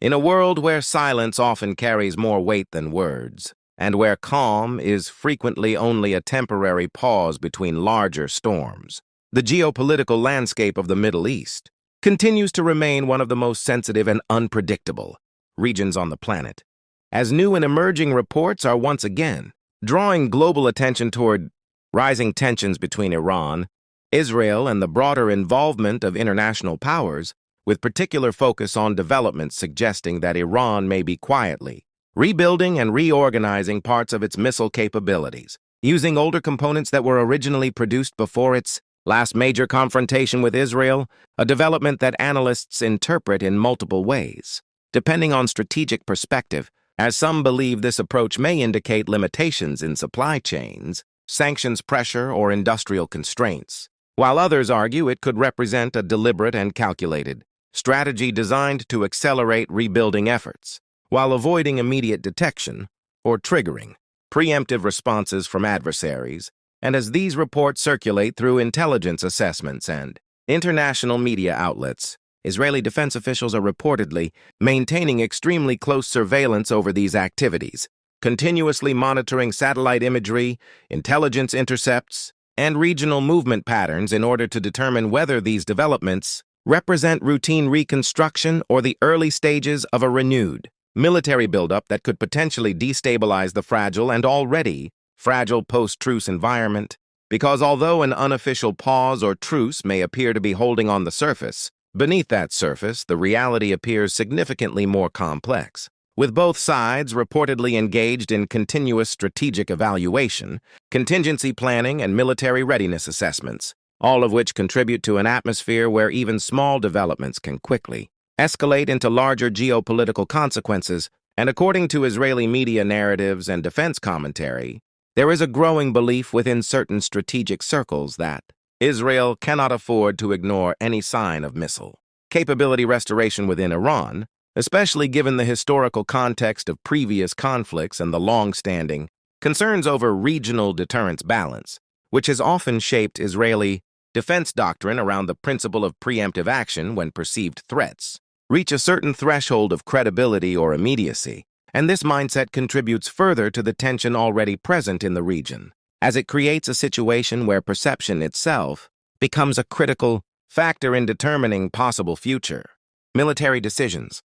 In a world where silence often carries more weight than words, and where calm is frequently only a temporary pause between larger storms, the geopolitical landscape of the Middle East continues to remain one of the most sensitive and unpredictable regions on the planet, as new and emerging reports are once again drawing global attention toward rising tensions between Iran, Israel, and the broader involvement of international powers, with particular focus on developments suggesting that Iran may be quietly rebuilding and reorganizing parts of its missile capabilities, using older components that were originally produced before its last major confrontation with Israel, a development that analysts interpret in multiple ways, depending on strategic perspective, as some believe this approach may indicate limitations in supply chains, sanctions pressure, or industrial constraints, while others argue it could represent a deliberate and calculated strategy designed to accelerate rebuilding efforts, while avoiding immediate detection or triggering preemptive responses from adversaries. And as these reports circulate through intelligence assessments and international media outlets, Israeli defense officials are reportedly maintaining extremely close surveillance over these activities, continuously monitoring satellite imagery, intelligence intercepts, and regional movement patterns in order to determine whether these developments represent routine reconstruction or the early stages of a renewed military buildup that could potentially destabilize the fragile and already fragile post-truce environment, because although an unofficial pause or truce may appear to be holding on the surface, beneath that surface, the reality appears significantly more complex, with both sides reportedly engaged in continuous strategic evaluation, contingency planning, and military readiness assessments, all of which contribute to an atmosphere where even small developments can quickly escalate into larger geopolitical consequences. And according to Israeli media narratives and defense commentary, there is a growing belief within certain strategic circles that Israel cannot afford to ignore any sign of missile capability restoration within Iran, especially given the historical context of previous conflicts and the long-standing concerns over regional deterrence balance, which has often shaped Israeli defense doctrine around the principle of preemptive action when perceived threats reach a certain threshold of credibility or immediacy. And this mindset contributes further to the tension already present in the region, as it creates a situation where perception itself becomes a critical factor in determining possible future military decisions.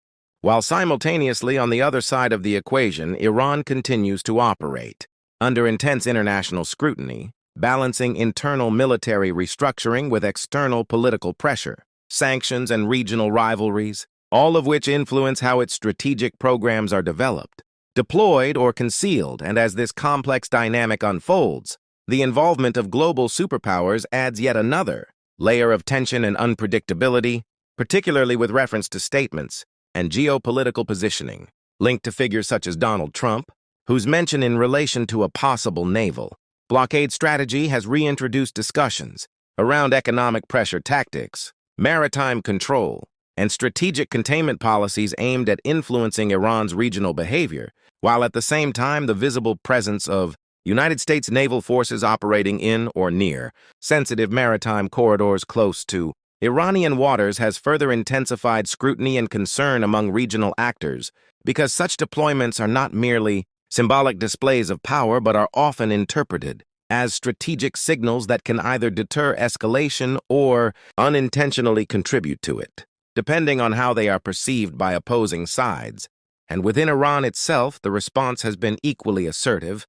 While simultaneously on the other side of the equation, Iran continues to operate under intense international scrutiny, balancing internal military restructuring with external political pressure, sanctions, and regional rivalries, all of which influence how its strategic programs are developed, deployed, or concealed. And as this complex dynamic unfolds, the involvement of global superpowers adds yet another layer of tension and unpredictability, particularly with reference to statements and geopolitical positioning linked to figures such as Donald Trump, whose mention in relation to a possible naval blockade strategy has reintroduced discussions around economic pressure tactics, maritime control, and strategic containment policies aimed at influencing Iran's regional behavior, while at the same time the visible presence of United States naval forces operating in or near sensitive maritime corridors close to Iranian waters has further intensified scrutiny and concern among regional actors, because such deployments are not merely symbolic displays of power but are often interpreted as strategic signals that can either deter escalation or unintentionally contribute to it, depending on how they are perceived by opposing sides. And within Iran itself, the response has been equally assertive,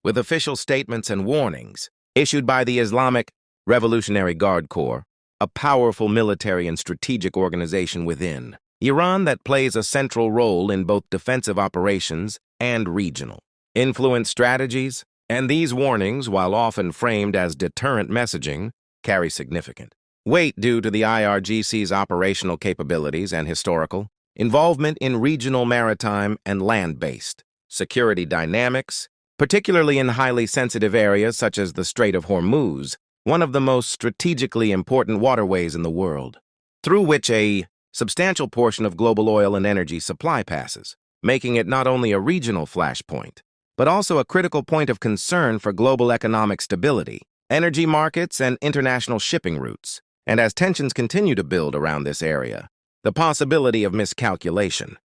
with official statements and warnings issued by the Islamic Revolutionary Guard Corps, a powerful military and strategic organization within Iran that plays a central role in both defensive operations and regional influence strategies. And these warnings, while often framed as deterrent messaging, carry significant weight due to the IRGC's operational capabilities and historical involvement in regional maritime and land-based security dynamics, particularly in highly sensitive areas such as the Strait of Hormuz, one of the most strategically important waterways in the world, through which a substantial portion of global oil and energy supply passes, making it not only a regional flashpoint, but also a critical point of concern for global economic stability, energy markets, and international shipping routes. And as tensions continue to build around this area, the possibility of miscalculation